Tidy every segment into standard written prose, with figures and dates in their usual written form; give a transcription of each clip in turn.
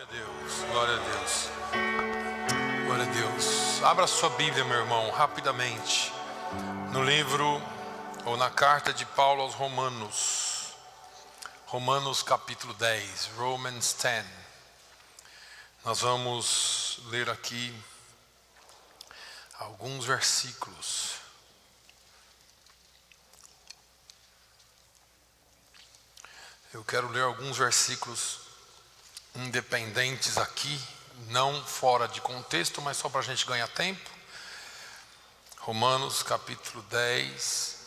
a Deus, glória a Deus, glória a Deus. Abra sua Bíblia, meu irmão, rapidamente, no livro ou na carta de Paulo aos Romanos, Romanos capítulo 10, Romans 10. Nós vamos ler aqui alguns versículos. Eu quero ler alguns versículos independentes aqui, não fora de contexto, mas só para a gente ganhar tempo. Romanos capítulo 10.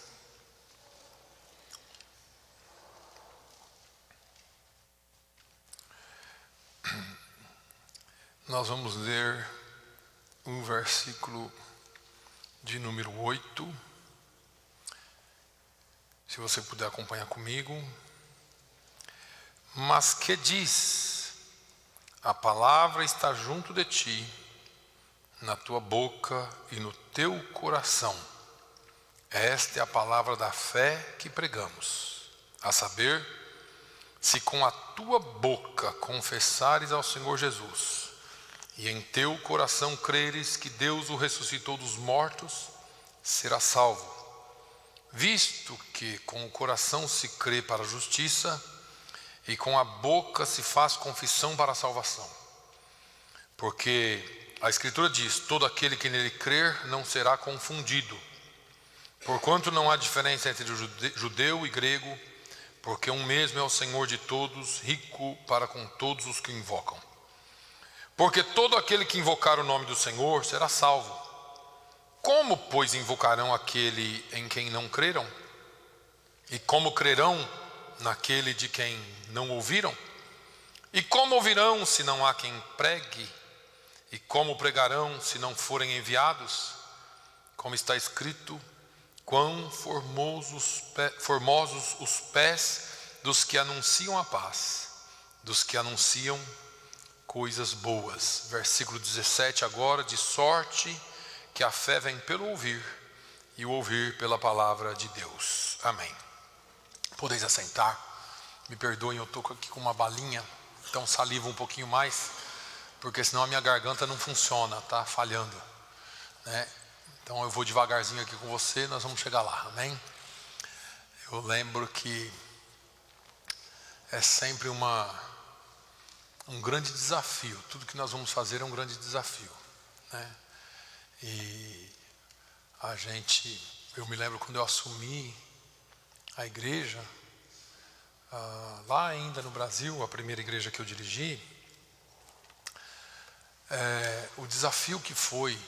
Nós vamos ler o versículo de número 8. Se você puder acompanhar comigo. Mas que diz: a palavra está junto de ti, na tua boca e no teu coração. Esta é a palavra da fé que pregamos, a saber, se com a tua boca confessares ao Senhor Jesus, e em teu coração creres que Deus o ressuscitou dos mortos, serás salvo. Visto que com o coração se crê para a justiça, e com a boca se faz confissão para a salvação. Porque a Escritura diz: todo aquele que nele crer não será confundido. Porquanto não há diferença entre judeu e grego, porque um mesmo é o Senhor de todos, rico para com todos os que o invocam. Porque todo aquele que invocar o nome do Senhor será salvo. Como, pois, invocarão aquele em quem não creram? E como crerão naquele de quem não ouviram? E como ouvirão se não há quem pregue? E como pregarão se não forem enviados? Como está escrito: quão formosos os pés dos que anunciam a paz, dos que anunciam coisas boas. Versículo 17 agora: de sorte que a fé vem pelo ouvir, e o ouvir pela palavra de Deus. Amém. Podeis assentar. Me perdoem, eu estou aqui com uma balinha, então salivo um pouquinho mais, porque senão a minha garganta não funciona, está falhando, né? Então eu vou devagarzinho aqui com você, nós vamos chegar lá, amém? Eu lembro que é sempre um grande desafio, tudo que nós vamos fazer é um grande desafio, né? E eu me lembro quando eu assumi a igreja, lá ainda no Brasil, a primeira igreja que eu dirigi, o desafio que foi,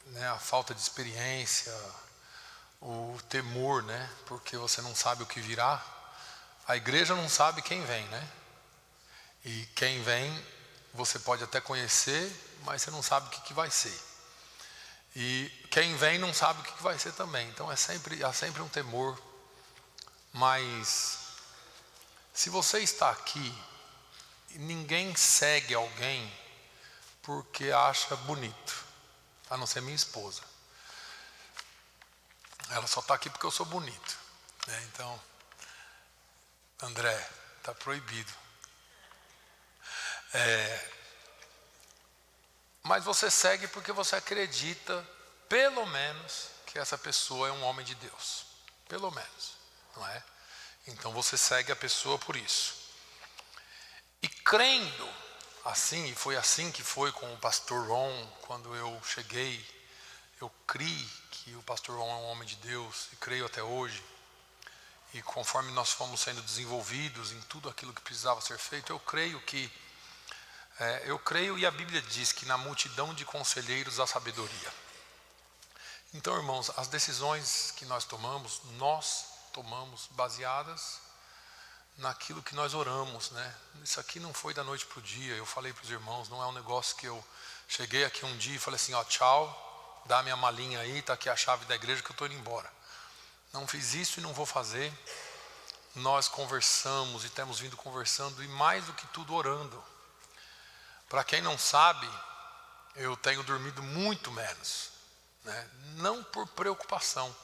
né, a falta de experiência, o temor, né, porque você não sabe o que virá. A igreja não sabe quem vem, né? E quem vem você pode até conhecer, mas você não sabe o que vai ser. E quem vem não sabe o que vai ser também. Então há sempre um temor. Mas se você está aqui e ninguém segue alguém porque acha bonito, a não ser minha esposa. Ela só está aqui porque eu sou bonito, né? Então, André, está proibido. Mas você segue porque você acredita, pelo menos, que essa pessoa é um homem de Deus. Pelo menos, não é? Então você segue a pessoa por isso. E crendo assim, e foi assim que foi com o pastor Ron, quando eu cheguei, eu criei que o pastor Ron é um homem de Deus, e creio até hoje. E conforme nós fomos sendo desenvolvidos em tudo aquilo que precisava ser feito, eu creio e a Bíblia diz que na multidão de conselheiros há sabedoria. Então, irmãos, as decisões que nós tomamos baseadas naquilo que nós oramos, né? Isso aqui não foi da noite para o dia. Eu falei para os irmãos, não é um negócio que eu cheguei aqui um dia e falei assim: ó, tchau, dá minha malinha aí, está aqui a chave da igreja que eu estou indo embora. Não fiz isso e não vou fazer. Nós conversamos e temos vindo conversando, e mais do que tudo orando. Para quem não sabe, eu tenho dormido muito menos, né? Não por preocupação,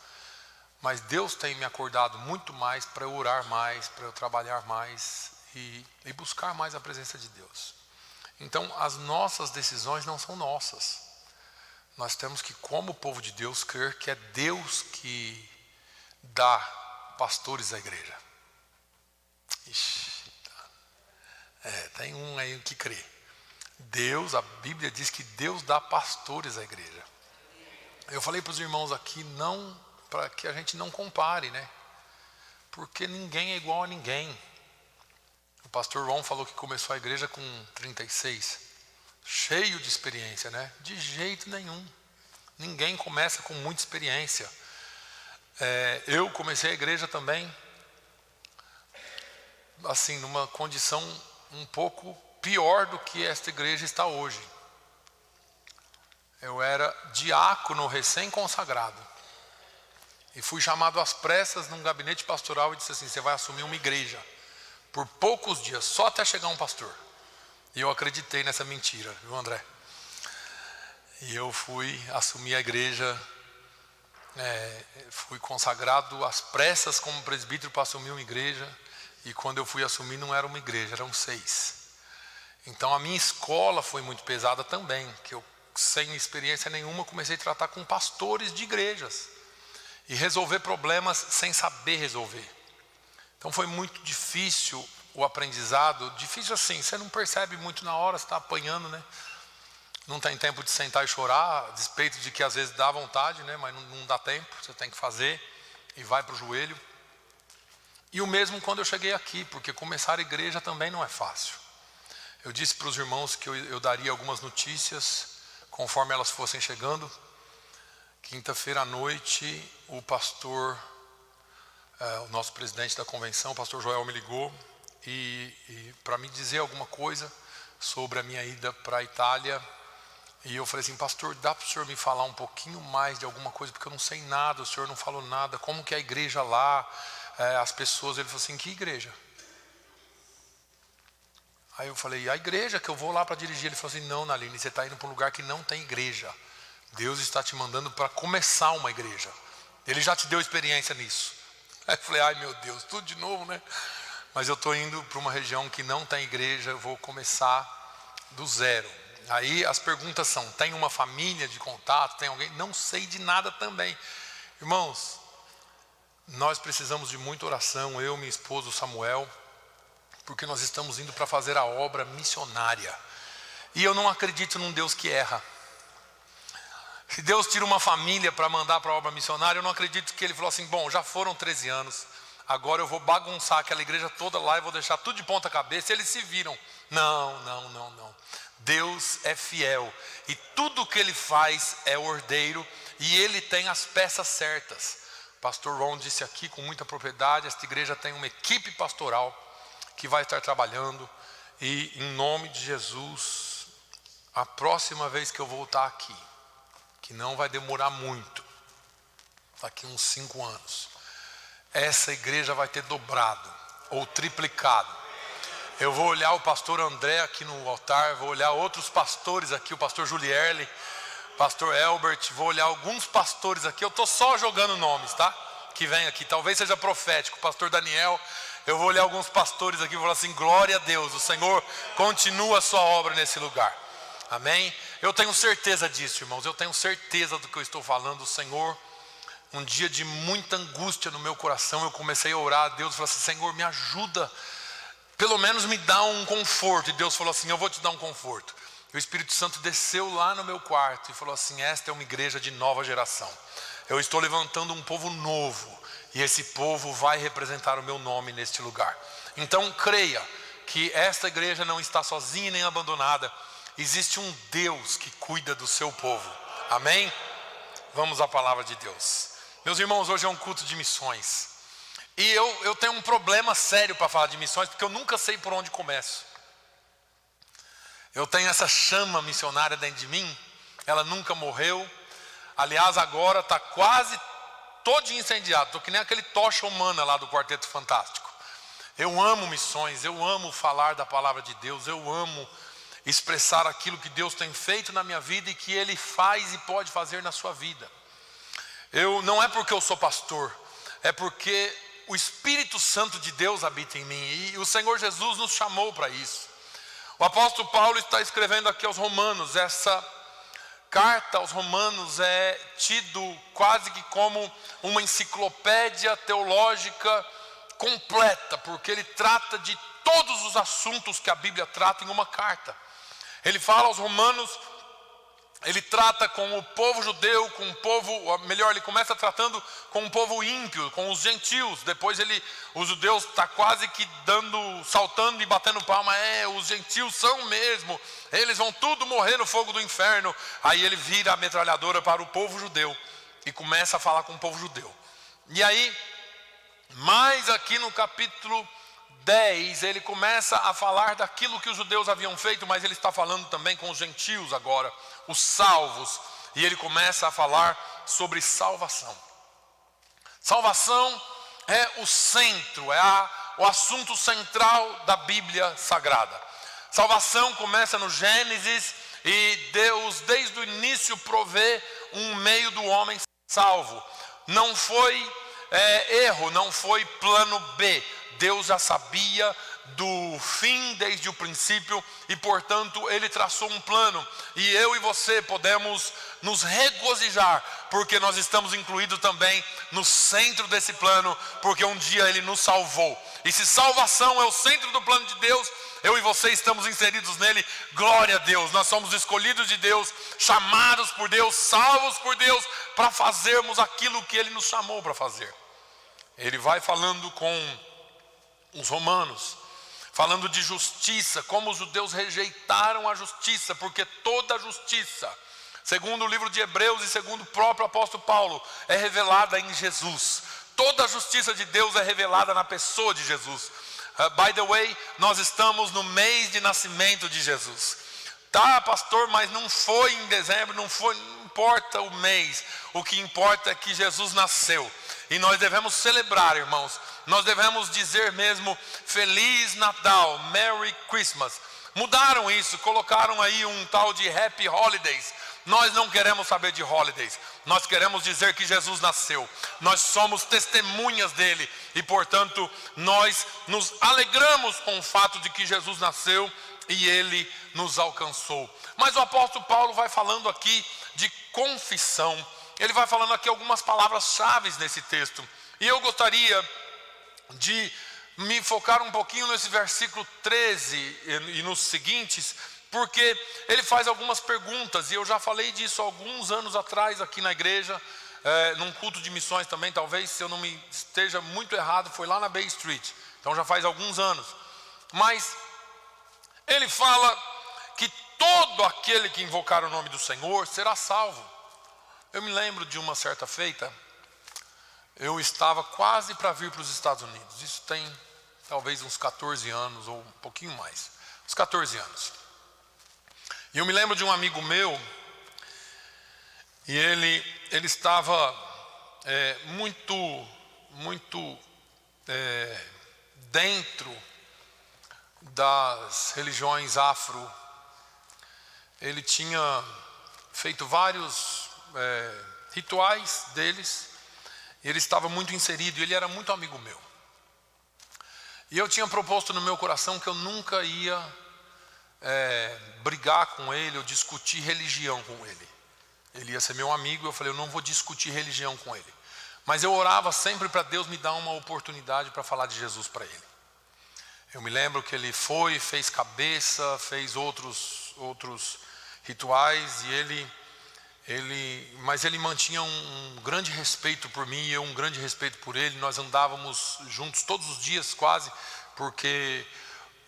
mas Deus tem me acordado muito mais para eu orar mais, para eu trabalhar mais e buscar mais a presença de Deus. Então as nossas decisões não são nossas. Nós temos que, como povo de Deus, crer que é Deus que dá pastores à igreja. Ixi, tem um aí que crê. Deus, a Bíblia diz que Deus dá pastores à igreja. Eu falei para os irmãos aqui, não, para que a gente não compare, né? Porque ninguém é igual a ninguém. O pastor Ron falou que começou a igreja com 36, cheio de experiência, né? De jeito nenhum. Ninguém começa com muita experiência. Eu comecei a igreja também, assim, numa condição um pouco pior do que esta igreja está hoje. Eu era diácono recém-consagrado e fui chamado às pressas num gabinete pastoral e disse assim: você vai assumir uma igreja por poucos dias, só até chegar um pastor. E eu acreditei nessa mentira, viu, André? E eu fui assumir a igreja, fui consagrado às pressas como presbítero para assumir uma igreja. E quando eu fui assumir não era uma igreja, eram 6. Então a minha escola foi muito pesada também, que eu, sem experiência nenhuma, comecei a tratar com pastores de igrejas e resolver problemas sem saber resolver. Então foi muito difícil o aprendizado, difícil assim, você não percebe muito na hora, você está apanhando, né? Não tem tempo de sentar e chorar, a despeito de que às vezes dá vontade, né? Mas não dá tempo, você tem que fazer e vai para o joelho. E o mesmo quando eu cheguei aqui, porque começar a igreja também não é fácil. Eu disse para os irmãos que eu daria algumas notícias conforme elas fossem chegando. Quinta-feira à noite, o pastor, o nosso presidente da convenção, o pastor Joel, me ligou e para me dizer alguma coisa sobre a minha ida para a Itália. E eu falei assim: pastor, dá para o senhor me falar um pouquinho mais de alguma coisa, porque eu não sei nada, o senhor não falou nada, como que é a igreja lá, as pessoas. Ele falou assim: que igreja? Aí eu falei: a igreja que eu vou lá para dirigir. Ele falou assim: não, Naline, você está indo para um lugar que não tem igreja. Deus está te mandando para começar uma igreja. Ele já te deu experiência nisso. Aí eu falei: ai meu Deus, tudo de novo, né? Mas eu estou indo para uma região que não tem igreja, eu vou começar do zero. Aí as perguntas são: tem uma família de contato? Tem alguém? Não sei de nada também. Irmãos, nós precisamos de muita oração, eu, minha esposa, o Samuel, porque nós estamos indo para fazer a obra missionária. E eu não acredito num Deus que erra. Se Deus tira uma família para mandar para a obra missionária, eu não acredito que Ele falou assim: bom, já foram 13 anos, agora eu vou bagunçar aquela igreja toda lá e vou deixar tudo de ponta cabeça, e eles se viram. Não. Deus é fiel e tudo que Ele faz é ordeiro e Ele tem as peças certas. Pastor Ron disse aqui com muita propriedade: esta igreja tem uma equipe pastoral que vai estar trabalhando, e em nome de Jesus, a próxima vez que eu voltar aqui, que não vai demorar muito, daqui uns 5 anos, essa igreja vai ter dobrado ou triplicado. Eu vou olhar o pastor André aqui no altar, vou olhar outros pastores aqui, o pastor Julierle, pastor Elbert, vou olhar alguns pastores aqui, eu estou só jogando nomes, tá? Que vem aqui, talvez seja profético, pastor Daniel. Eu vou olhar alguns pastores aqui e vou falar assim: glória a Deus, o Senhor continua a sua obra nesse lugar. Amém? Eu tenho certeza disso, irmãos, eu tenho certeza do que eu estou falando. O Senhor, um dia de muita angústia no meu coração, eu comecei a orar a Deus e falei assim: Senhor, me ajuda, pelo menos me dá um conforto. E Deus falou assim: eu vou te dar um conforto. E o Espírito Santo desceu lá no meu quarto e falou assim: esta é uma igreja de nova geração. Eu estou levantando um povo novo, e esse povo vai representar o meu nome neste lugar. Então creia que esta igreja não está sozinha nem abandonada. Existe um Deus que cuida do seu povo. Amém? Vamos à palavra de Deus. Meus irmãos, hoje é um culto de missões. E eu tenho um problema sério para falar de missões, porque eu nunca sei por onde começo. Eu tenho essa chama missionária dentro de mim, ela nunca morreu. Aliás, agora está quase todo incendiado. Estou que nem aquele tocha humana lá do Quarteto Fantástico. Eu amo missões, eu amo falar da palavra de Deus, eu amo expressar aquilo que Deus tem feito na minha vida e que Ele faz e pode fazer na sua vida. Não é porque eu sou pastor, é porque o Espírito Santo de Deus habita em mim, e o Senhor Jesus nos chamou para isso. O apóstolo Paulo está escrevendo aqui aos Romanos. Essa carta aos Romanos é tido quase que como uma enciclopédia teológica completa, porque ele trata de todos os assuntos que a Bíblia trata em uma carta. Ele fala aos Romanos, ele trata com o povo judeu, com o povo, melhor, ele começa tratando com o povo ímpio, com os gentios. Depois os judeus está quase que saltando e batendo palma. Os gentios são mesmo, eles vão tudo morrer no fogo do inferno. Aí ele vira a metralhadora para o povo judeu e começa a falar com o povo judeu. E aí, mais aqui no capítulo 10, ele começa a falar daquilo que os judeus haviam feito, mas ele está falando também com os gentios agora, os salvos. E ele começa a falar sobre salvação. Salvação é o centro, o assunto central da Bíblia Sagrada. Salvação começa no Gênesis e Deus desde o início provê um meio do homem salvo. Não foi erro, não foi plano B. Deus já sabia do fim desde o princípio e, portanto, ele traçou um plano. E eu e você podemos nos regozijar, porque nós estamos incluídos também no centro desse plano, porque um dia ele nos salvou. E se salvação é o centro do plano de Deus, eu e você estamos inseridos nele. Glória a Deus, nós somos escolhidos de Deus, chamados por Deus, salvos por Deus, para fazermos aquilo que ele nos chamou para fazer. Ele vai falando com os romanos, falando de justiça, como os judeus rejeitaram a justiça, porque toda a justiça, segundo o livro de Hebreus e segundo o próprio apóstolo Paulo, é revelada em Jesus. Toda a justiça de Deus é revelada na pessoa de Jesus. By the way, nós estamos no mês de nascimento de Jesus. Tá, pastor, mas não foi em dezembro, não importa o mês. O que importa é que Jesus nasceu. E nós devemos celebrar, irmãos. Nós devemos dizer mesmo, Feliz Natal, Merry Christmas. Mudaram isso, colocaram aí um tal de Happy Holidays. Nós não queremos saber de holidays. Nós queremos dizer que Jesus nasceu. Nós somos testemunhas dele. E portanto, nós nos alegramos com o fato de que Jesus nasceu e ele nos alcançou. Mas o apóstolo Paulo vai falando aqui de confissão. Ele vai falando aqui algumas palavras-chave nesse texto. E eu gostaria de me focar um pouquinho nesse versículo 13 e nos seguintes, porque ele faz algumas perguntas. E eu já falei disso alguns anos atrás aqui na igreja, num culto de missões também, talvez, se eu não me esteja muito errado, foi lá na Bay Street. Então já faz alguns anos. Mas ele fala que todo aquele que invocar o nome do Senhor será salvo. Eu me lembro de uma certa feita, eu estava quase para vir para os Estados Unidos. Isso tem talvez uns 14 anos ou um pouquinho mais, uns 14 anos. E eu me lembro de um amigo meu, e ele estava muito dentro das religiões afro. Ele tinha feito vários rituais deles, e ele estava muito inserido, e ele era muito amigo meu. E eu tinha proposto no meu coração que eu nunca ia brigar com ele ou discutir religião com ele. Ele ia ser meu amigo, eu falei, eu não vou discutir religião com ele. Mas eu orava sempre para Deus me dar uma oportunidade para falar de Jesus para ele. Eu me lembro que ele fez cabeça, fez outros rituais, e mas ele mantinha um grande respeito por mim e eu um grande respeito por ele. Nós andávamos juntos todos os dias quase, porque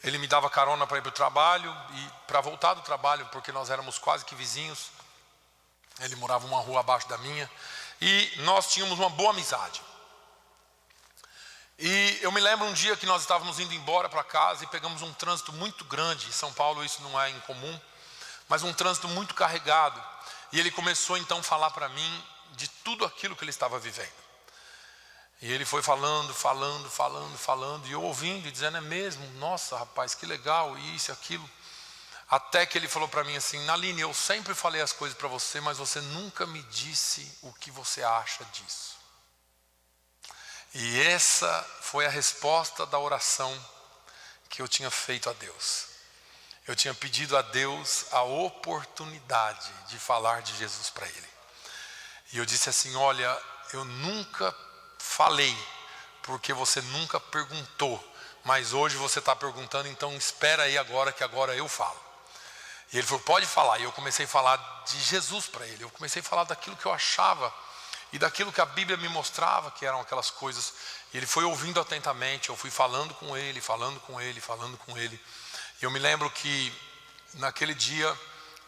ele me dava carona para ir para o trabalho e para voltar do trabalho, porque nós éramos quase que vizinhos. Ele morava uma rua abaixo da minha e nós tínhamos uma boa amizade. E eu me lembro um dia que nós estávamos indo embora para casa e pegamos um trânsito muito grande. Em São Paulo isso não é incomum, mas um trânsito muito carregado. E ele começou então a falar para mim de tudo aquilo que ele estava vivendo. E ele foi falando, e eu ouvindo e dizendo, é mesmo? Nossa, rapaz, que legal, isso e aquilo. Até que ele falou para mim assim, Naline, eu sempre falei as coisas para você, mas você nunca me disse o que você acha disso. E essa foi a resposta da oração que eu tinha feito a Deus. eu tinha pedido a Deus a oportunidade de falar de Jesus para ele. E eu disse assim: olha, eu nunca falei, porque você nunca perguntou, mas hoje você está perguntando, então espera aí agora, que agora eu falo. E ele falou: pode falar. E eu comecei a falar de Jesus para ele. Eu comecei a falar daquilo que eu achava e daquilo que a Bíblia me mostrava que eram aquelas coisas. E ele foi ouvindo atentamente. Eu fui falando com ele, falando com ele, falando com ele. E eu me lembro que naquele dia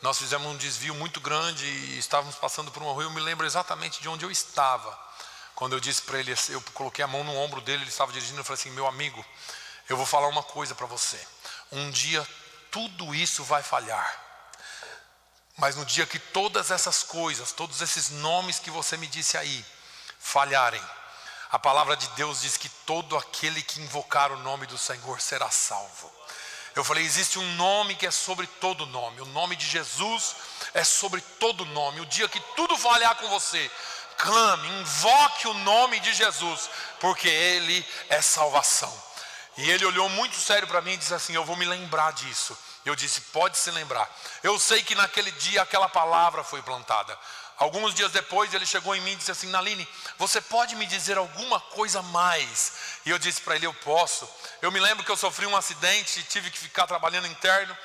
nós fizemos um desvio muito grande e estávamos passando por uma rua. Eu me lembro exatamente de onde eu estava. Quando eu disse para ele, eu coloquei a mão no ombro dele, ele estava dirigindo, eu falei assim: meu amigo, eu vou falar uma coisa para você. Um dia tudo isso vai falhar. Mas no dia que todas essas coisas, todos esses nomes que você me disse aí, falharem, a palavra de Deus diz que todo aquele que invocar o nome do Senhor será salvo. Eu falei: existe um nome que é sobre todo nome. O nome de Jesus é sobre todo nome. O dia que tudo falhar com você, clame, invoque o nome de Jesus, porque Ele é salvação. E ele olhou muito sério para mim e disse assim: eu vou me lembrar disso. Eu disse: pode se lembrar. Eu sei que naquele dia aquela palavra foi plantada. Alguns dias depois ele chegou em mim e disse assim: Naline, você pode me dizer alguma coisa mais? E eu disse para ele: eu posso. Eu me lembro que eu sofri um acidente e tive que ficar trabalhando interno.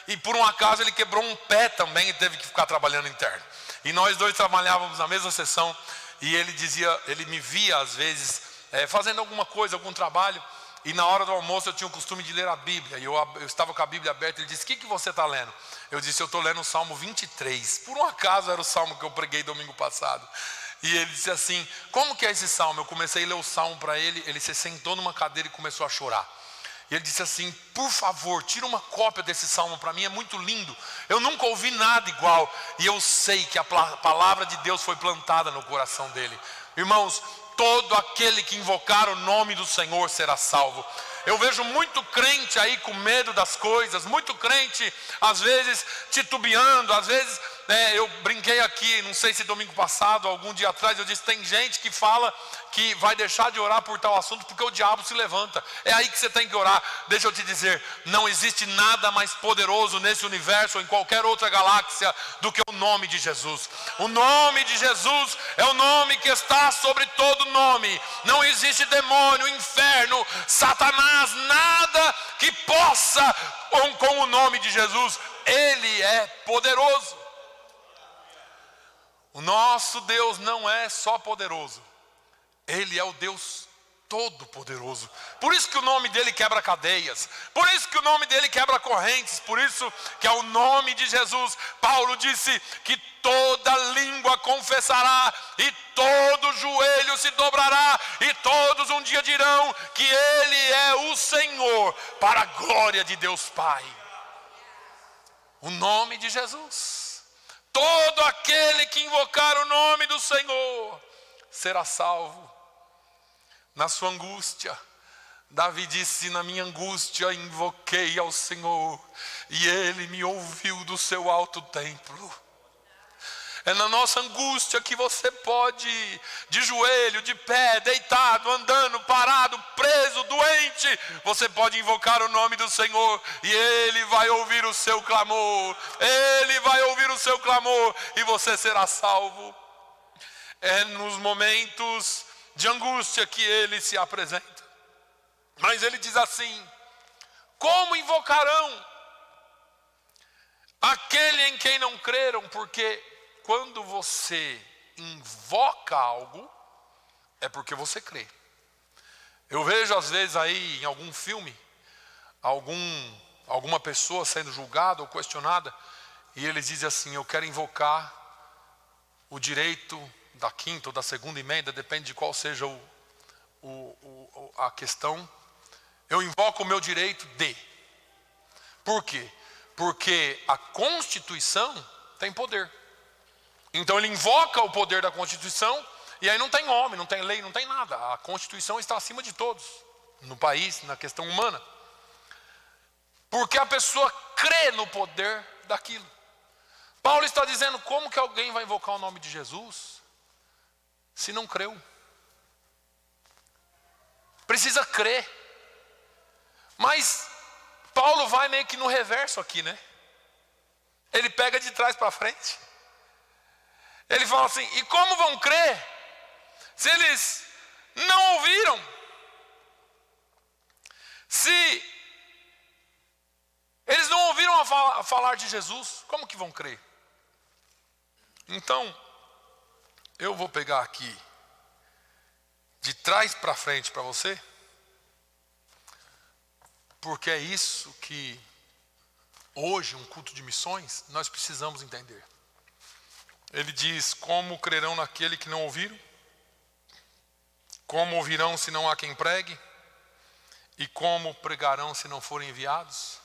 E por um acaso ele quebrou um pé também e teve que ficar trabalhando interno. E nós dois trabalhávamos na mesma sessão. E ele me via às vezes fazendo alguma coisa, algum trabalho. E na hora do almoço eu tinha o costume de ler a Bíblia. E eu estava com a Bíblia aberta. Ele disse: o que você está lendo? Eu disse: eu estou lendo o Salmo 23. Por um acaso era o Salmo que eu preguei domingo passado. E ele disse assim: como que é esse Salmo? Eu comecei a ler o Salmo para ele. Ele se sentou numa cadeira e começou a chorar. E ele disse assim: por favor, tira uma cópia desse Salmo para mim, é muito lindo. Eu nunca ouvi nada igual. E eu sei que a palavra de Deus foi plantada no coração dele. Irmãos, todo aquele que invocar o nome do Senhor será salvo. Eu vejo muito crente aí com medo das coisas, muito crente às vezes titubeando, às vezes eu brinquei aqui, não sei se domingo passado, algum dia atrás, eu disse: tem gente que fala que vai deixar de orar por tal assunto porque o diabo se levanta. É aí que você tem que orar. Deixa eu te dizer, não existe nada mais poderoso nesse universo ou em qualquer outra galáxia do que o nome de Jesus. O nome de Jesus é o nome que está sobre todo nome. Não existe demônio, inferno, Satanás, nada que possa com o nome de Jesus. Ele é poderoso. O nosso Deus não é só poderoso, Ele é o Deus todo-poderoso. Por isso que o nome dele quebra cadeias, por isso que o nome dele quebra correntes, por isso que é o nome de Jesus. Paulo disse que toda língua confessará e todo joelho se dobrará e todos um dia dirão que Ele é o Senhor, para a glória de Deus Pai. O nome de Jesus. Todo aquele que invocar o nome do Senhor será salvo. Na sua angústia, Davi disse: na minha angústia invoquei ao Senhor e Ele me ouviu do seu alto templo. É na nossa angústia que você pode, de joelho, de pé, deitado, andando, parado, preso, doente, você pode invocar o nome do Senhor e Ele vai ouvir o seu clamor. Ele vai ouvir o seu clamor e você será salvo. É nos momentos de angústia que Ele se apresenta. Mas Ele diz assim: como invocarão aquele em quem não creram? Porque quando você invoca algo, é porque você crê. Eu vejo às vezes aí em algum filme, alguma pessoa sendo julgada ou questionada, e eles dizem assim: eu quero invocar o direito da quinta ou da segunda emenda, depende de qual seja a questão. Eu invoco o meu direito de. Por quê? Porque a Constituição tem poder. Então ele invoca o poder da Constituição, e aí não tem homem, não tem lei, não tem nada. A Constituição está acima de todos, no país, na questão humana. Porque a pessoa crê no poder daquilo. Paulo está dizendo: como que alguém vai invocar o nome de Jesus se não creu? Precisa crer. Mas Paulo vai meio que no reverso aqui, né? Ele pega de trás para frente. Ele fala assim: e como vão crer se eles não ouviram? Se eles não ouviram a falar de Jesus, como que vão crer? Então, eu vou pegar aqui de trás para frente para você, porque é isso que hoje, um culto de missões, nós precisamos entender. Ele diz: como crerão naquele que não ouviram? Como ouvirão se não há quem pregue? E como pregarão se não forem enviados?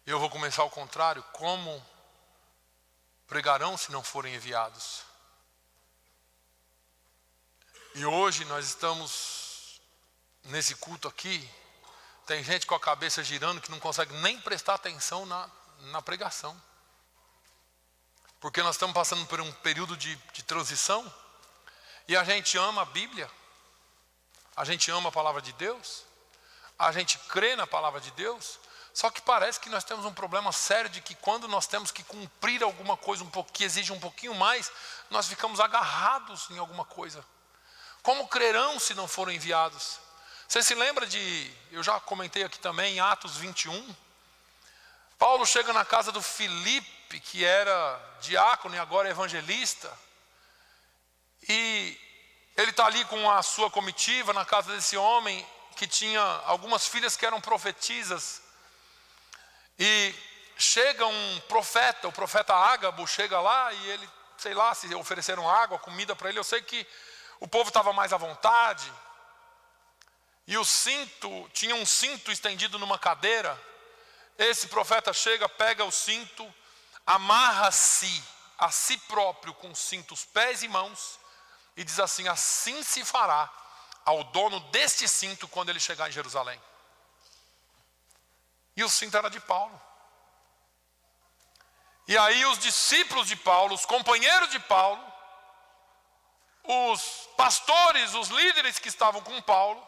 Eu vou começar ao contrário: como pregarão se não forem enviados? E hoje nós estamos nesse culto aqui, tem gente com a cabeça girando que não consegue nem prestar atenção na pregação. Porque nós estamos passando por um período de transição, e a gente ama a Bíblia, a gente ama a palavra de Deus, a gente crê na palavra de Deus, só que parece que nós temos um problema sério de que quando nós temos que cumprir alguma coisa que exige um pouquinho mais, nós ficamos agarrados em alguma coisa. Como crerão se não forem enviados? Você se lembra eu já comentei aqui também, em Atos 21, Paulo chega na casa do Filipe, que era diácono e agora é evangelista, e ele está ali com a sua comitiva na casa desse homem, que tinha algumas filhas que eram profetisas, e chega um profeta, o profeta Ágabo chega lá, e ele, sei lá, se ofereceram água, comida para ele. Eu sei que o povo estava mais à vontade, e tinha um cinto estendido numa cadeira. Esse profeta chega, pega o cinto, amarra-se a si próprio com o cinto, os pés e mãos, e diz assim: assim se fará ao dono deste cinto quando ele chegar em Jerusalém. E o cinto era de Paulo. E aí os discípulos de Paulo, os companheiros de Paulo, os pastores, os líderes que estavam com Paulo,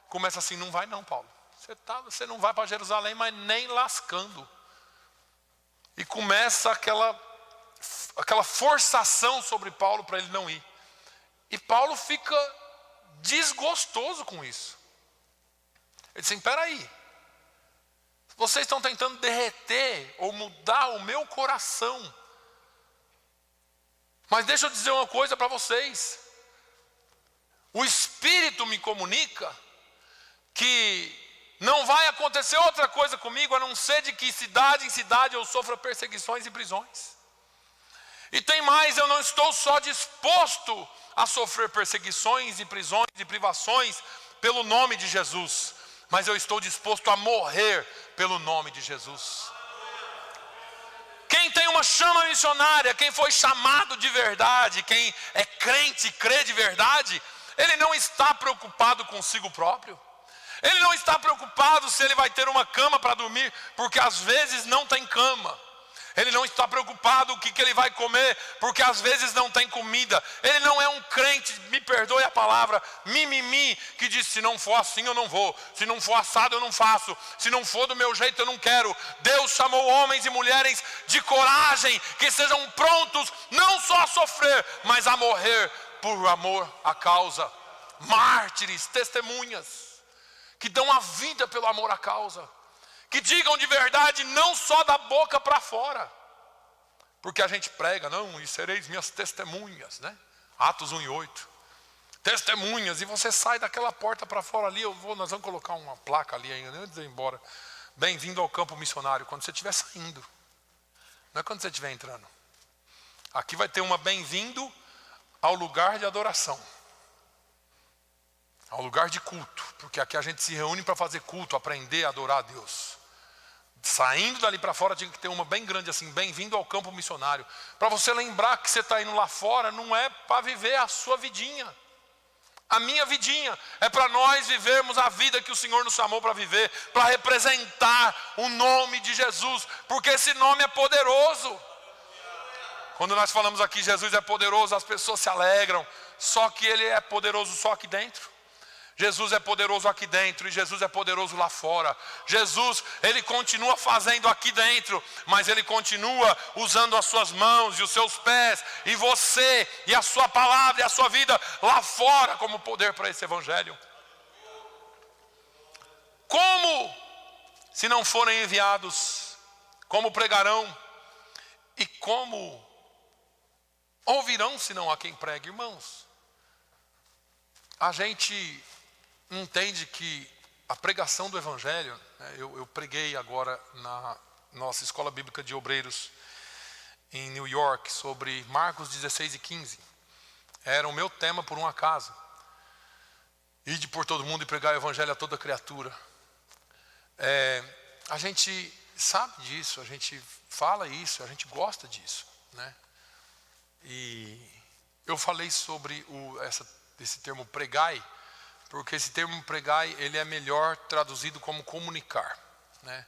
começam assim: não vai não, Paulo. Você não vai para Jerusalém, mas nem lascando. E começa aquela forçação sobre Paulo para ele não ir. E Paulo fica desgostoso com isso. Ele diz assim: espera aí, vocês estão tentando derreter ou mudar o meu coração. Mas deixa eu dizer uma coisa para vocês. O Espírito me comunica que não vai acontecer outra coisa comigo a não ser de que cidade em cidade eu sofra perseguições e prisões. E tem mais, eu não estou só disposto a sofrer perseguições e prisões e privações pelo nome de Jesus, mas eu estou disposto a morrer pelo nome de Jesus. Quem tem uma chama missionária, quem foi chamado de verdade, quem é crente e crê de verdade, ele não está preocupado consigo próprio. Ele não está preocupado se ele vai ter uma cama para dormir, porque às vezes não tem cama. Ele não está preocupado o que ele vai comer, porque às vezes não tem comida. Ele não é um crente, me perdoe a palavra, mimimi, que diz: se não for assim eu não vou, se não for assado eu não faço, se não for do meu jeito eu não quero. Deus chamou homens e mulheres de coragem, que sejam prontos não só a sofrer, mas a morrer por amor à causa. Mártires, testemunhas, que dão a vida pelo amor à causa, que digam de verdade, não só da boca para fora, porque a gente prega: não, e sereis minhas testemunhas, né? Atos 1:8, testemunhas, e você sai daquela porta para fora ali. Nós vamos colocar uma placa ali ainda, antes de ir embora: bem-vindo ao campo missionário, quando você estiver saindo, não é quando você estiver entrando. Aqui vai ter uma bem-vindo ao lugar de adoração, ao lugar de culto, porque aqui a gente se reúne para fazer culto, aprender a adorar a Deus. Saindo dali para fora tinha que ter uma bem grande assim: bem-vindo ao campo missionário, para você lembrar que você está indo lá fora, não é para viver a sua vidinha, a minha vidinha, é para nós vivermos a vida que o Senhor nos chamou para viver, para representar o nome de Jesus, porque esse nome é poderoso. Quando nós falamos aqui Jesus é poderoso, as pessoas se alegram, só que Ele é poderoso só aqui dentro. Jesus é poderoso aqui dentro e Jesus é poderoso lá fora. Jesus, Ele continua fazendo aqui dentro, mas Ele continua usando as suas mãos e os seus pés, e você, e a sua palavra e a sua vida lá fora como poder para esse evangelho. Como, se não forem enviados, como pregarão e como ouvirão se não há quem pregue? Irmãos, a gente entende que a pregação do evangelho, eu preguei agora na nossa escola bíblica de obreiros em New York sobre Marcos 16 e 15. Era o meu tema por um acaso. Ide por todo mundo e pregar o evangelho a toda criatura. A gente sabe disso, a gente fala isso, a gente gosta disso, né? E eu falei sobre esse termo pregai, porque esse termo pregai, ele é melhor traduzido como comunicar, né?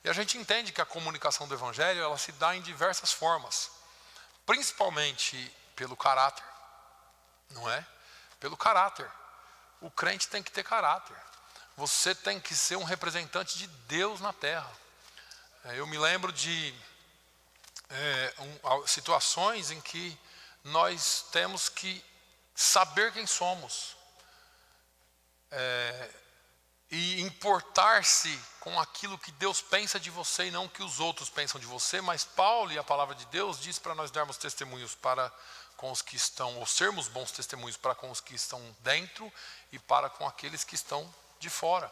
E a gente entende que a comunicação do evangelho, ela se dá em diversas formas, principalmente pelo caráter, não é? Pelo caráter. O crente tem que ter caráter. Você tem que ser um representante de Deus na terra. Eu me lembro de situações em que nós temos que saber quem somos. E importar-se com aquilo que Deus pensa de você e não o que os outros pensam de você. Mas Paulo e a palavra de Deus diz para nós darmos testemunhos para com os que estão, ou sermos bons testemunhos para com os que estão dentro e para com aqueles que estão de fora.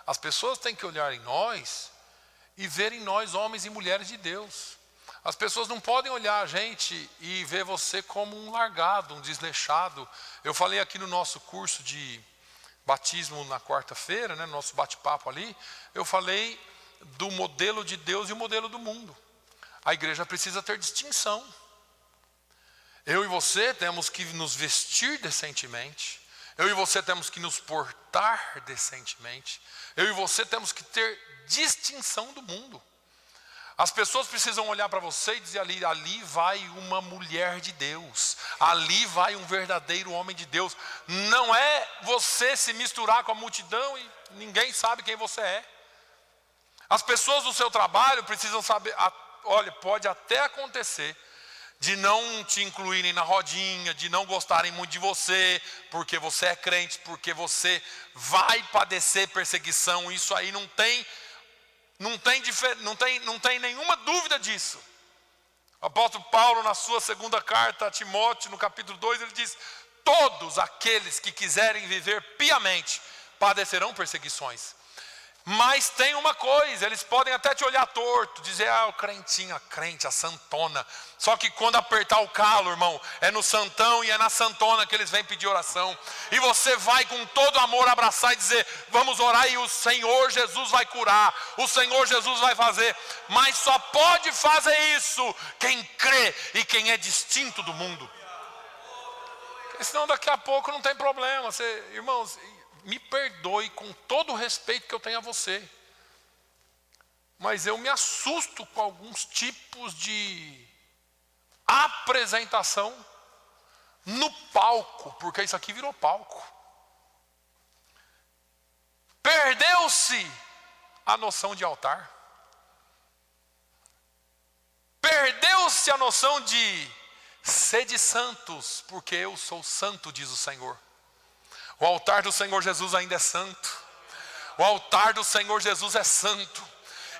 As pessoas têm que olhar em nós e ver em nós homens e mulheres de Deus. As pessoas não podem olhar a gente e ver você como um largado, um desleixado. Eu falei aqui no nosso curso de batismo na quarta-feira, né, no nosso bate-papo ali, eu falei do modelo de Deus e o modelo do mundo. A igreja precisa ter distinção. Eu e você temos que nos vestir decentemente. Eu e você temos que nos portar decentemente. Eu e você temos que ter distinção do mundo. As pessoas precisam olhar para você e dizer ali vai uma mulher de Deus, ali vai um verdadeiro homem de Deus. Não é você se misturar com a multidão e ninguém sabe quem você é. As pessoas do seu trabalho precisam saber, olha, pode até acontecer de não te incluírem na rodinha, de não gostarem muito de você, porque você é crente, porque você vai padecer perseguição. Isso aí não tem nenhuma dúvida disso. O apóstolo Paulo, na sua segunda carta a Timóteo, no capítulo 2, ele diz: todos aqueles que quiserem viver piamente padecerão perseguições. Mas tem uma coisa, eles podem até te olhar torto, dizer, o crentinho, a crente, a santona. Só que quando apertar o calo, irmão, é no santão e é na santona que eles vêm pedir oração. E você vai com todo amor abraçar e dizer, vamos orar e o Senhor Jesus vai curar, o Senhor Jesus vai fazer. Mas só pode fazer isso quem crê e quem é distinto do mundo. Porque senão daqui a pouco não tem problema. Irmãos, me perdoe com todo o respeito que eu tenho a você, mas eu me assusto com alguns tipos de apresentação no palco, porque isso aqui virou palco. Perdeu-se a noção de altar. Perdeu-se a noção de sede santos, porque eu sou santo, diz o Senhor. O altar do Senhor Jesus ainda é santo. O altar do Senhor Jesus é santo.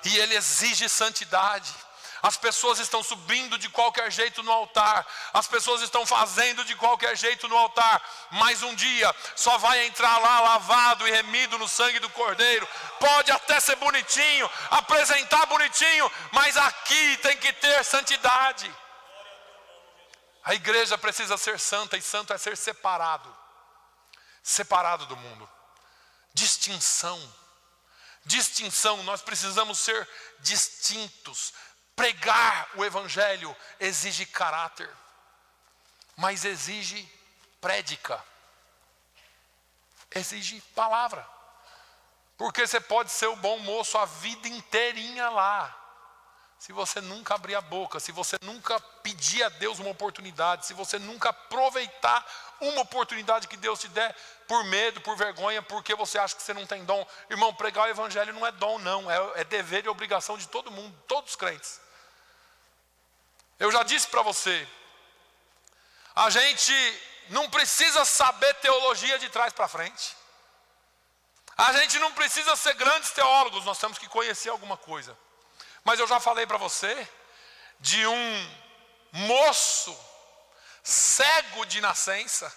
E Ele exige santidade. As pessoas estão subindo de qualquer jeito no altar. As pessoas estão fazendo de qualquer jeito no altar. Mas um dia só vai entrar lá lavado e remido no sangue do Cordeiro. Pode até ser bonitinho, apresentar bonitinho, mas aqui tem que ter santidade. A igreja precisa ser santa, e santo é ser separado. Separado do mundo. Distinção. Distinção, nós precisamos ser distintos. Pregar o evangelho exige caráter, mas exige prédica. Exige palavra. Porque você pode ser o bom moço a vida inteirinha lá. se você nunca abrir a boca, se você nunca pedir a Deus uma oportunidade, se você nunca aproveitar uma oportunidade que Deus te der, por medo, por vergonha, porque você acha que você não tem dom. Irmão, pregar o evangelho não é dom não, é dever e obrigação de todo mundo, todos os crentes. Eu já disse para você, a gente não precisa saber teologia de trás para frente. A gente não precisa ser grandes teólogos, nós temos que conhecer alguma coisa. Mas eu já falei para você de um moço cego de nascença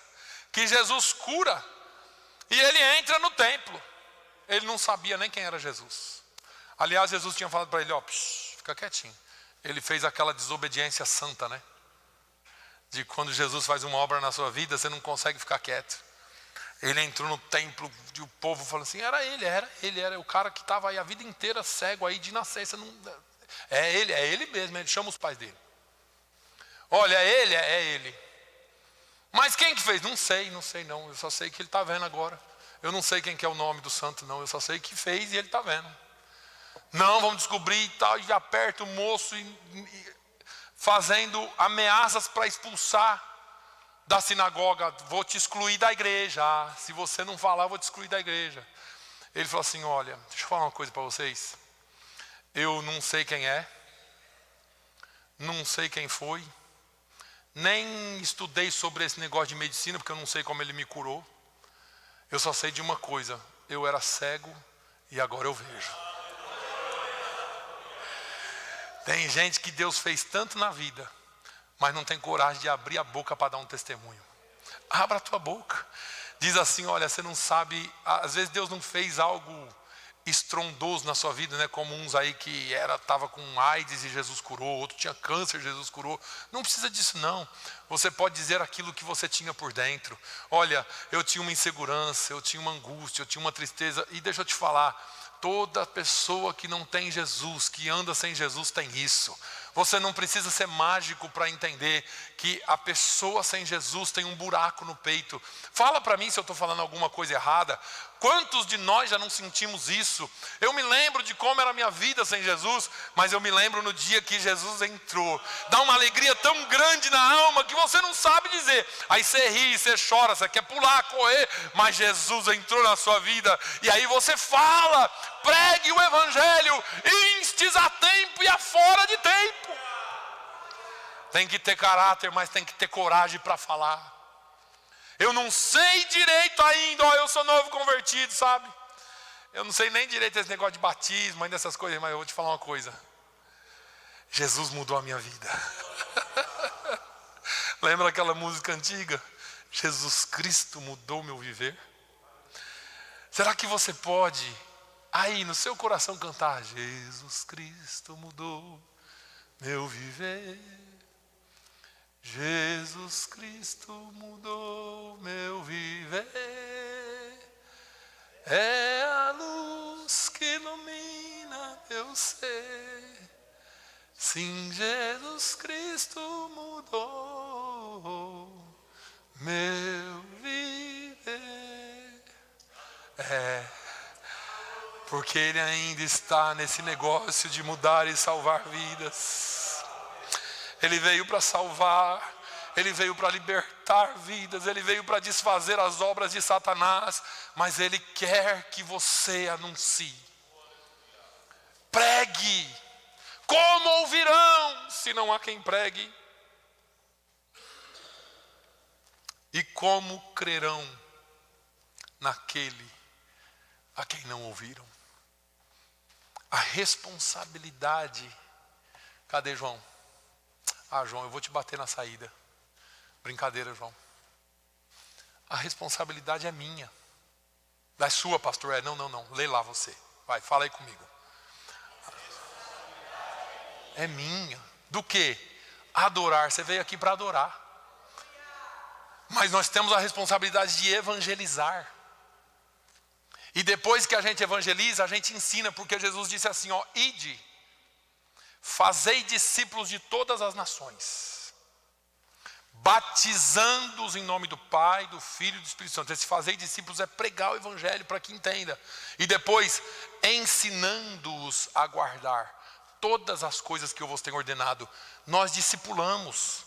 que Jesus cura e ele entra no templo. Ele não sabia nem quem era Jesus. Aliás, Jesus tinha falado para ele, fica quietinho. Ele fez aquela desobediência santa, né? De quando Jesus faz uma obra na sua vida, você não consegue ficar quieto. Ele entrou no templo e o povo falou assim, era o cara que estava aí a vida inteira cego aí de nascença. É ele mesmo, ele chama os pais dele. Olha, é ele. Mas quem que fez? Não sei não, eu só sei que ele está vendo agora. Eu não sei quem que é o nome do santo não, eu só sei que fez e ele está vendo. Não, vamos descobrir e tal, e aperta o moço fazendo ameaças para expulsar da sinagoga, vou te excluir da igreja, se você não falar eu vou te excluir da igreja. Ele falou assim, olha, deixa eu falar uma coisa para vocês, eu não sei quem é, não sei quem foi, nem estudei sobre esse negócio de medicina, porque eu não sei como ele me curou, eu só sei de uma coisa, eu era cego e agora eu vejo. Tem gente que Deus fez tanto na vida, mas não tem coragem de abrir a boca para dar um testemunho. Abra a tua boca. Diz assim, olha, você não sabe, às vezes Deus não fez algo estrondoso na sua vida, né? Como uns aí que estava com AIDS e Jesus curou, outro tinha câncer, Jesus curou. Não precisa disso não. Você pode dizer aquilo que você tinha por dentro. Olha, eu tinha uma insegurança, eu tinha uma angústia, eu tinha uma tristeza. E deixa eu te falar, toda pessoa que não tem Jesus, que anda sem Jesus, tem isso. Você não precisa ser mágico para entender que a pessoa sem Jesus tem um buraco no peito. Fala para mim se eu estou falando alguma coisa errada. Quantos de nós já não sentimos isso? Eu me lembro de como era a minha vida sem Jesus, mas eu me lembro no dia que Jesus entrou. Dá uma alegria tão grande na alma que você não sabe dizer. Aí você ri, você chora, você quer pular, correr, mas Jesus entrou na sua vida. E aí você fala, pregue o evangelho, instes a tempo e a fora de tempo. Tem que ter caráter, mas tem que ter coragem para falar. Eu não sei direito ainda, eu sou novo convertido, sabe? Eu não sei nem direito esse negócio de batismo, ainda essas coisas, mas eu vou te falar uma coisa. Jesus mudou a minha vida. Lembra aquela música antiga? Jesus Cristo mudou meu viver. Será que você pode, aí no seu coração cantar, Jesus Cristo mudou meu viver. Jesus Cristo mudou meu viver, é a luz que ilumina meu ser. Sim, Jesus Cristo mudou meu viver. Porque Ele ainda está nesse negócio de mudar e salvar vidas. Ele veio para salvar, Ele veio para libertar vidas, Ele veio para desfazer as obras de Satanás, mas Ele quer que você anuncie. Pregue. Como ouvirão se não há quem pregue? E como crerão naquele a quem não ouviram? A responsabilidade. Cadê João? João, eu vou te bater na saída. Brincadeira, João. A responsabilidade é minha. Da sua, pastor? Não. Lê lá você. Vai, fala aí comigo. É minha. Do quê? Adorar. Você veio aqui para adorar. Mas nós temos a responsabilidade de evangelizar. E depois que a gente evangeliza, a gente ensina, porque Jesus disse assim, ide. Fazei discípulos de todas as nações, batizando-os em nome do Pai, do Filho e do Espírito Santo. Esse fazer discípulos é pregar o evangelho para que entenda. E depois ensinando-os a guardar todas as coisas que eu vos tenho ordenado. Nós discipulamos.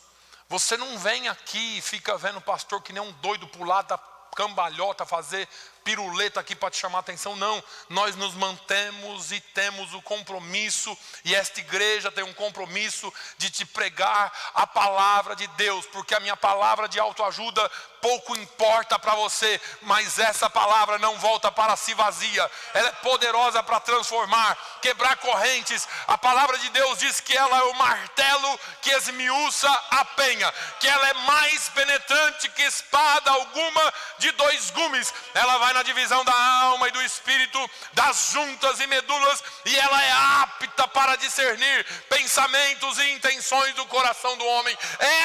Você não vem aqui e fica vendo o pastor que nem um doido pular da cambalhota, fazer piruleta aqui para te chamar a atenção. Não, nós nos mantemos e temos o compromisso, e esta igreja tem um compromisso de te pregar a palavra de Deus, porque a minha palavra de autoajuda pouco importa para você, mas essa palavra não volta para si vazia, ela é poderosa para transformar, quebrar correntes. A palavra de Deus diz que ela é o martelo que esmiuça a penha, que ela é mais penetrante que espada alguma de 2 gumes, ela vai na divisão da alma e do espírito, das juntas e medulas, e ela é apta para discernir pensamentos e intenções do coração do homem.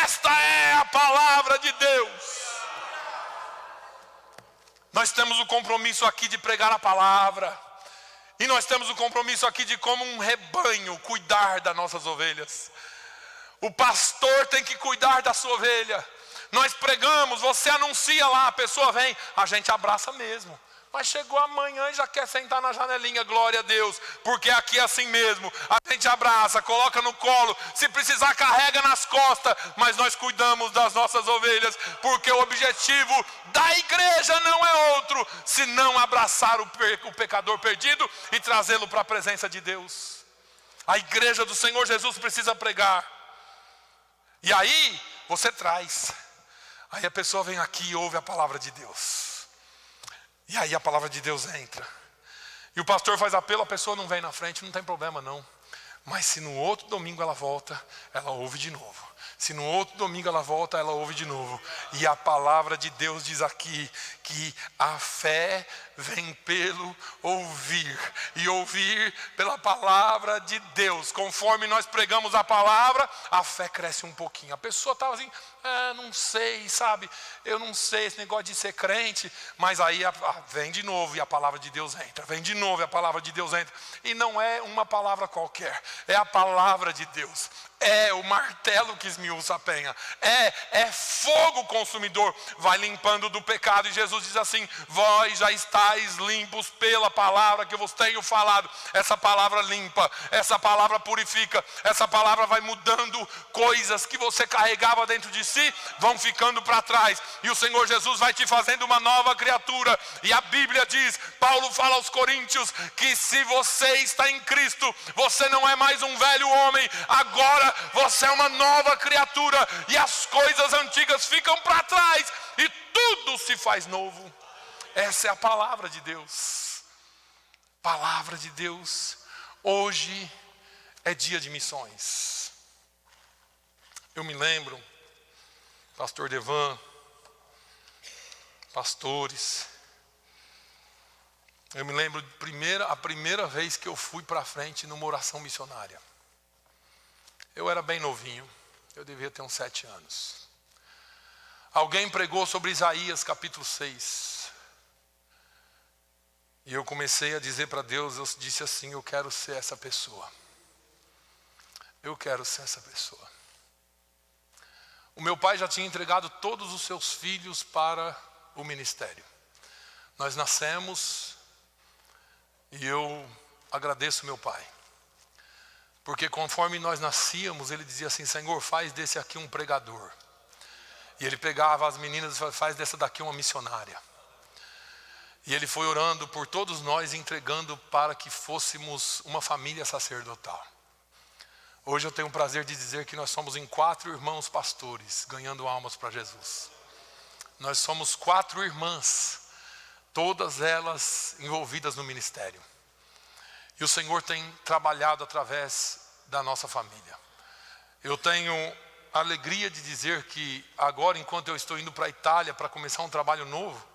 Esta é a palavra de Deus. Nós temos o compromisso aqui de pregar a palavra, e nós temos o compromisso aqui de, como um rebanho, cuidar das nossas ovelhas. O pastor tem que cuidar da sua ovelha. Nós pregamos, você anuncia lá, a pessoa vem, a gente abraça mesmo. Mas chegou amanhã e já quer sentar na janelinha, glória a Deus, porque aqui é assim mesmo. A gente abraça, coloca no colo, se precisar carrega nas costas, mas nós cuidamos das nossas ovelhas, porque o objetivo da igreja não é outro, senão abraçar o pecador perdido e trazê-lo para a presença de Deus. A igreja do Senhor Jesus precisa pregar. E aí você traz. Aí a pessoa vem aqui e ouve a palavra de Deus. E aí a palavra de Deus entra. E o pastor faz apelo, a pessoa não vem na frente, não tem problema não. Mas se no outro domingo ela volta, ela ouve de novo. Se no outro domingo ela volta, ela ouve de novo. E a palavra de Deus diz aqui que a fé vem pelo ouvir, e ouvir pela palavra de Deus. Conforme nós pregamos a palavra, a fé cresce um pouquinho. A pessoa estava assim, não sei, sabe, eu não sei esse negócio de ser crente, mas aí vem de novo e a palavra de Deus entra, vem de novo e a palavra de Deus entra, e não é uma palavra qualquer, é a palavra de Deus, é o martelo que esmiuça a penha, é fogo consumidor, vai limpando do pecado. E Jesus diz assim: vós já estáis limpos pela palavra que eu vos tenho falado. Essa palavra limpa, essa palavra purifica, essa palavra vai mudando coisas que você carregava dentro de si, vão ficando para trás, e o Senhor Jesus vai te fazendo uma nova criatura. E a Bíblia diz, Paulo fala aos Coríntios, que se você está em Cristo, você não é mais um velho homem, agora você é uma nova criatura, e as coisas antigas ficam para trás, e tudo se faz novo. Essa é a palavra de Deus. Palavra de Deus. Hoje é dia de missões. Eu me lembro, pastor Devan, pastores, eu me lembro a primeira vez que eu fui para frente numa oração missionária. Eu era bem novinho, eu devia ter uns 7 anos. Alguém pregou sobre Isaías capítulo 6. E eu comecei a dizer para Deus, eu disse assim: eu quero ser essa pessoa. Eu quero ser essa pessoa. O meu pai já tinha entregado todos os seus filhos para o ministério. Nós nascemos, e eu agradeço meu pai. Porque conforme nós nascíamos, ele dizia assim: Senhor, faz desse aqui um pregador. E ele pegava as meninas e falava: faz dessa daqui uma missionária. E ele foi orando por todos nós, entregando para que fôssemos uma família sacerdotal. Hoje eu tenho o prazer de dizer que nós somos em 4 irmãos pastores, ganhando almas para Jesus. Nós somos 4 irmãs, todas elas envolvidas no ministério. E o Senhor tem trabalhado através da nossa família. Eu tenho a alegria de dizer que agora, enquanto eu estou indo para a Itália para começar um trabalho novo,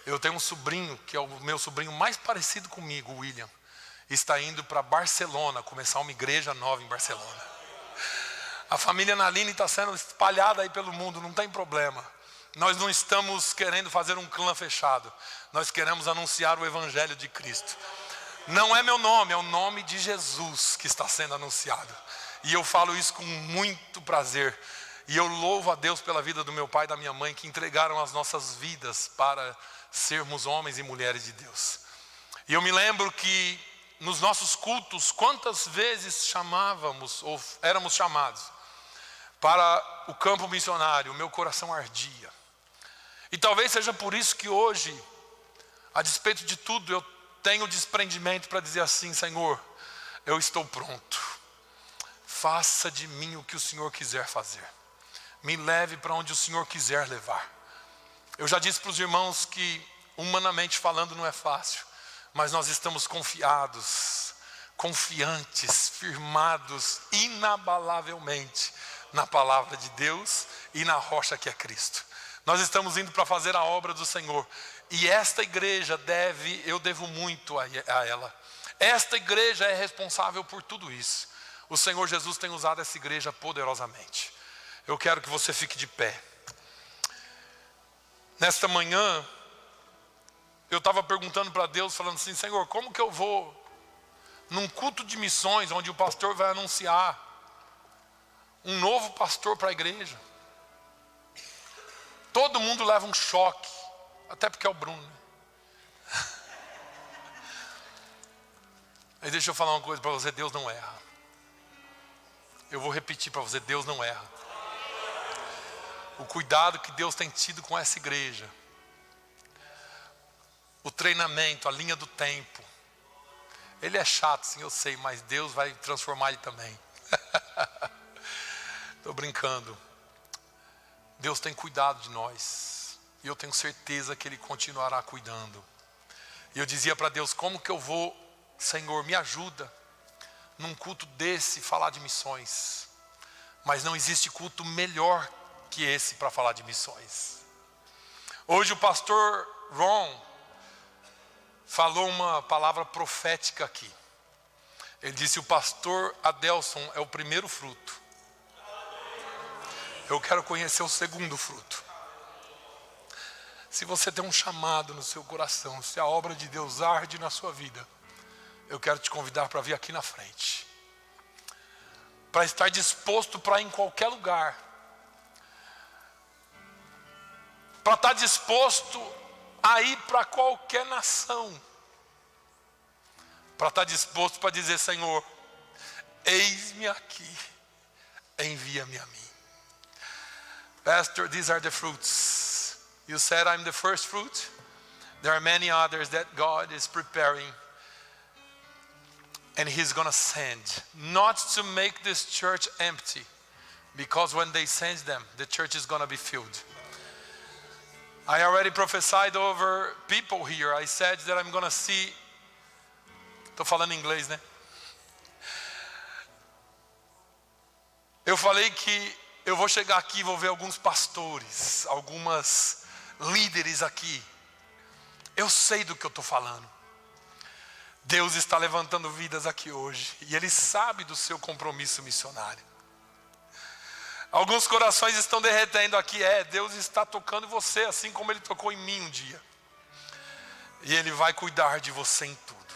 eu tenho um sobrinho, que é o meu sobrinho mais parecido comigo, o William, está indo para Barcelona, começar uma igreja nova em Barcelona. A família Naline está sendo espalhada aí pelo mundo, não tem problema. Nós não estamos querendo fazer um clã fechado, nós queremos anunciar o Evangelho de Cristo. Não é meu nome, é o nome de Jesus que está sendo anunciado. E eu falo isso com muito prazer. E eu louvo a Deus pela vida do meu pai e da minha mãe, que entregaram as nossas vidas para sermos homens e mulheres de Deus. E eu me lembro que nos nossos cultos, quantas vezes chamávamos ou éramos chamados para o campo missionário, o meu coração ardia. E talvez seja por isso que hoje, a despeito de tudo, eu tenho desprendimento para dizer assim: Senhor, eu estou pronto. Faça de mim o que o Senhor quiser fazer. Me leve para onde o Senhor quiser levar. Eu já disse para os irmãos que, humanamente falando, não é fácil. Mas nós estamos confiados, confiantes, firmados inabalavelmente na palavra de Deus e na rocha que é Cristo. Nós estamos indo para fazer a obra do Senhor. E esta igreja eu devo muito a ela. Esta igreja é responsável por tudo isso. O Senhor Jesus tem usado essa igreja poderosamente. Eu quero que você fique de pé. Nesta manhã, eu estava perguntando para Deus, falando assim: Senhor, como que eu vou num culto de missões, onde o pastor vai anunciar um novo pastor para a igreja? Todo mundo leva um choque, até porque é o Bruno, né? Aí deixa eu falar uma coisa para você: Deus não erra. Eu vou repetir para você: Deus não erra. O cuidado que Deus tem tido com essa igreja, o treinamento, a linha do tempo. Ele é chato, sim, eu sei, mas Deus vai transformar ele também. Estou brincando. Deus tem cuidado de nós. E eu tenho certeza que Ele continuará cuidando. E eu dizia para Deus: como que eu vou, Senhor, me ajuda num culto desse falar de missões. Mas não existe culto melhor que esse para falar de missões. Hoje o pastor Ron falou uma palavra profética aqui. Ele disse: o pastor Adelson é o primeiro fruto. Eu quero conhecer o segundo fruto. Se você tem um chamado no seu coração, se a obra de Deus arde na sua vida, eu quero te convidar para vir aqui na frente. Para estar disposto para ir em qualquer lugar. Para estar disposto a ir para qualquer nação. Para estar disposto para dizer: Senhor, eis-me aqui, envia-me a mim. Pastor, these are the fruits. You said I'm the first fruit. There are many others that God is preparing. And He's going to send. Not to make this church empty. Because when they send them, the church is going to be filled. I already prophesied over people here. I said that I'm going to see. Estou falando em inglês, né? Eu falei que eu vou chegar aqui e vou ver alguns pastores, algumas líderes aqui. Eu sei do que eu estou falando. Deus está levantando vidas aqui hoje. E Ele sabe do seu compromisso missionário. Alguns corações estão derretendo aqui. Deus está tocando você, assim como Ele tocou em mim um dia. E Ele vai cuidar de você em tudo.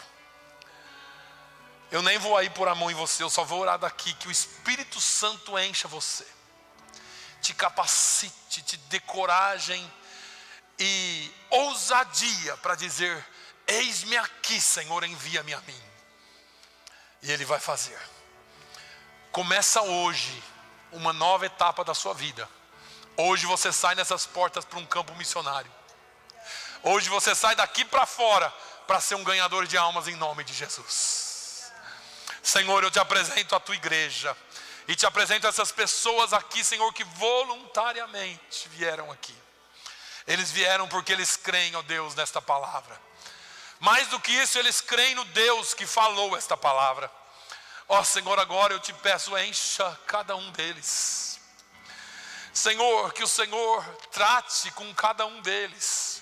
Eu nem vou aí pôr a mão em você. Eu só vou orar daqui, que o Espírito Santo encha você. Te capacite, te dê coragem e ousadia para dizer: eis-me aqui, Senhor, envia-me a mim. E Ele vai fazer. Começa hoje uma nova etapa da sua vida. Hoje você sai nessas portas para um campo missionário. Hoje você sai daqui para fora para ser um ganhador de almas em nome de Jesus. Senhor, eu te apresento a tua igreja. E te apresento essas pessoas aqui, Senhor, que voluntariamente vieram aqui. Eles vieram porque eles creem, ó Deus, nesta palavra. Mais do que isso, eles creem no Deus que falou esta palavra. Ó Senhor, agora eu te peço, encha cada um deles. Senhor, que o Senhor trate com cada um deles.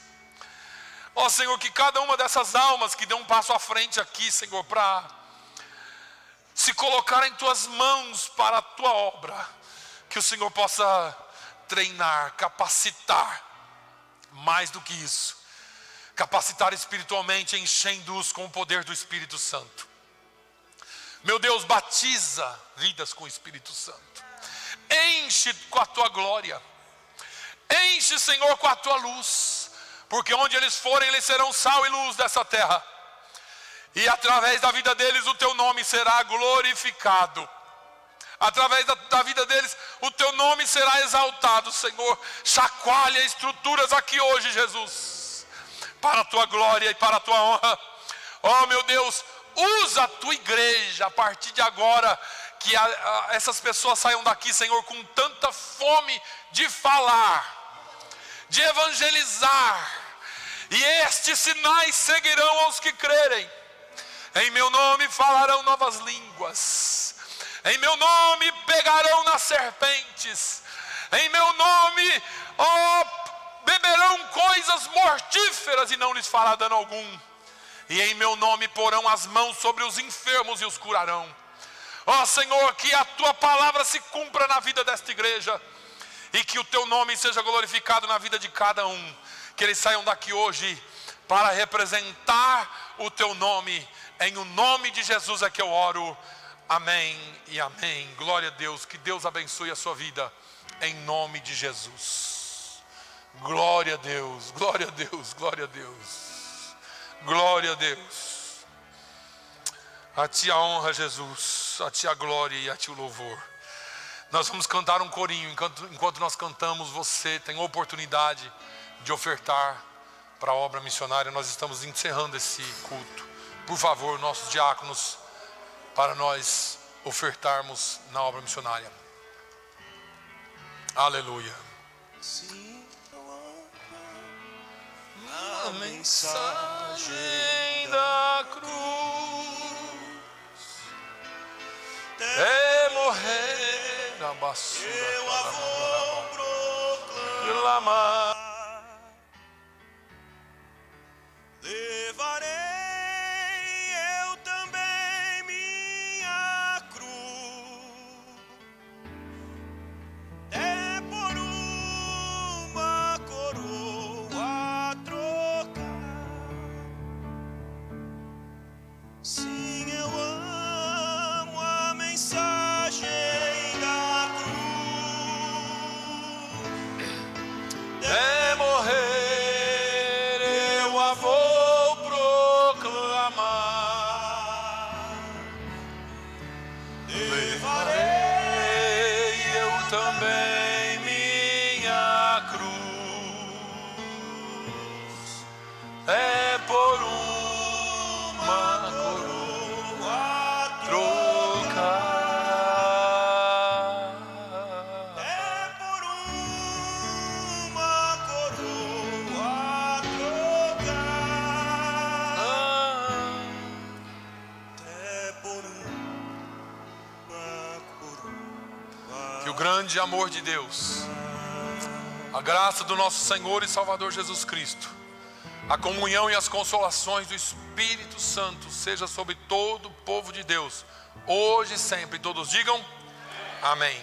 Ó Senhor, que cada uma dessas almas que deu um passo à frente aqui, Senhor, para se colocar em tuas mãos para a tua obra, que o Senhor possa treinar, capacitar, mais do que isso, capacitar espiritualmente, enchendo-os com o poder do Espírito Santo. Meu Deus, batiza vidas com o Espírito Santo, enche com a tua glória, enche, Senhor, com a tua luz, porque onde eles forem, eles serão sal e luz dessa terra. E através da vida deles o teu nome será glorificado. Através da vida deles o teu nome será exaltado, Senhor. Chacoalha estruturas aqui hoje, Jesus, para a tua glória e para a tua honra. Oh meu Deus, usa a tua igreja a partir de agora. Que essas pessoas saiam daqui, Senhor, com tanta fome de falar, de evangelizar. E estes sinais seguirão aos que crerem. Em meu nome falarão novas línguas. Em meu nome pegarão nas serpentes. Em meu nome, beberão coisas mortíferas e não lhes fará dano algum. E em meu nome porão as mãos sobre os enfermos e os curarão. Ó Senhor, que a tua palavra se cumpra na vida desta igreja. E que o teu nome seja glorificado na vida de cada um. Que eles saiam daqui hoje para representar o teu nome. Em o nome de Jesus é que eu oro. Amém e amém. Glória a Deus. Que Deus abençoe a sua vida. Em nome de Jesus. Glória a Deus. Glória a Deus. Glória a Deus. Glória a Deus. A ti a honra, Jesus. A ti a glória e a ti o louvor. Nós vamos cantar um corinho. Enquanto nós cantamos, você tem oportunidade de ofertar para a obra missionária. Nós estamos encerrando esse culto. Por favor, nossos diáconos, para nós ofertarmos na obra missionária. Aleluia. Sim, a mensagem da cruz É morrer na basura. eu a vou proclamar. Levarei eu também minha cruz, é por uma coroa trocar. Sim, eu amo a mensagem da cruz. É morrer, eu a vou proclamar. Levarei eu também minha cruz. É por uma coroa trocar. é por uma coroa trocar. É por uma coroa. Que o grande amor de Deus, a graça do nosso Senhor e Salvador Jesus Cristo, a comunhão e as consolações do Espírito Santo seja sobre todo o povo de Deus, hoje e sempre. Todos digam amém.